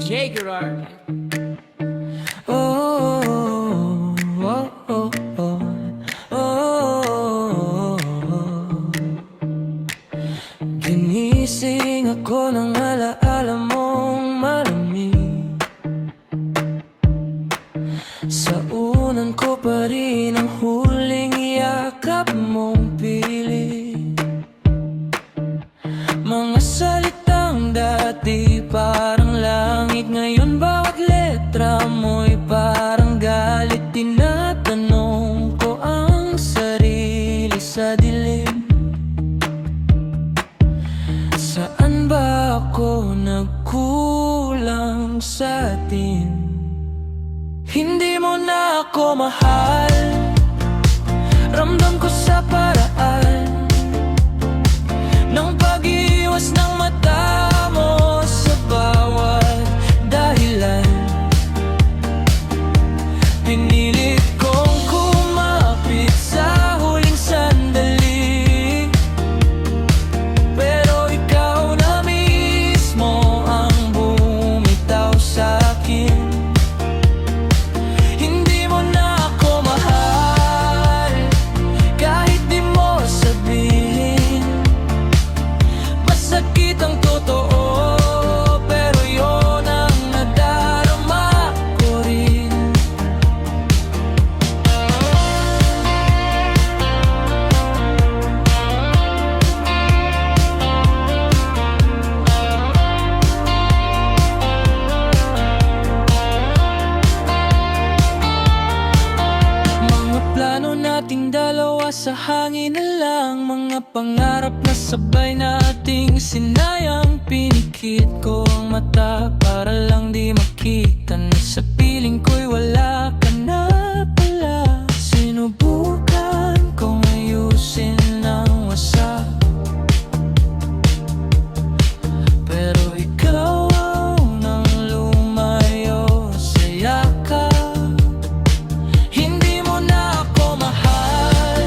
J. Gerard. Oh, oh, oh, oh, oh, oh. Ginising ako ng alaala mong malamig. Sa unan ko pa rin ang huling yakap mong pilit. Mga salitang dati parang langit, ngayon bawat letra mo'y parang galit. Tinatanong ko ang sarili sa dilim, saan ba ako nagkulang sa atin? Hindi mo na ako mahal, ramdam ko sa paraan ng pag-iwas ng mata mo sa bawat dahilan. Pinilit kong kumapit sa huling sandali, pero ikaw na mismo ang bumitaw sa akin. Hindi mo na ako mahal, kahit di mo sabihin. Masakit ang totoo, pero yun ang nadarama ko rin. Mga plano nating dalawa sa hangin na lang, mga pangarap na sabay nating sinayang. Pinikit ko ang mata para lang di makita na sa piling ko'y wala ka na pala. Sinubukan kong ayusin ang wasak, pero ikaw ang lumayo sa yakap. Hindi mo na ako mahal,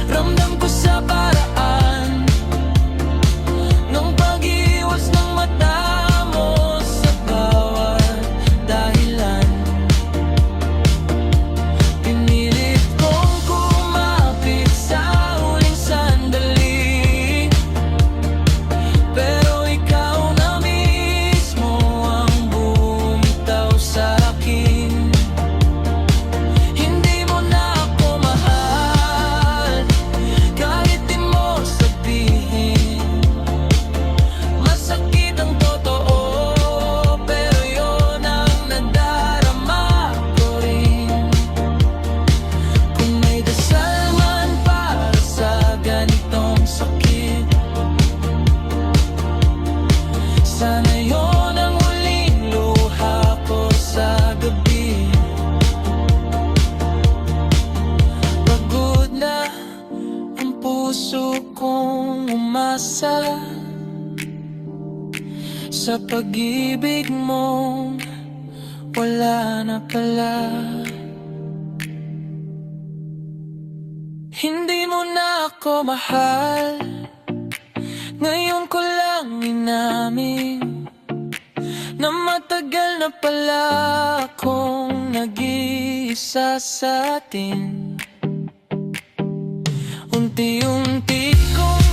ramdam ko sa paraan ng pag-iwas ng mata mo sa bawat dahilan. Pinilit kong kumapit sa huling sandali, pero ikaw na mismo ang bumitaw sa akin. Hindi mo na ako mahal, kahit di mo sabihin. Masakit ang totoo, pero yun ang nadarama ko rin. Kung may dasal man para sa ganitong sakit, sana yun ang huling luha ko sa gabi. Pagod na ang puso kong umasa sa pag-ibig mo, wala na pala. Hindi mo na ako mahal, ngayon ko lang inamin na matagal na pala akong nag-iisa sa atin. Unti-unti kong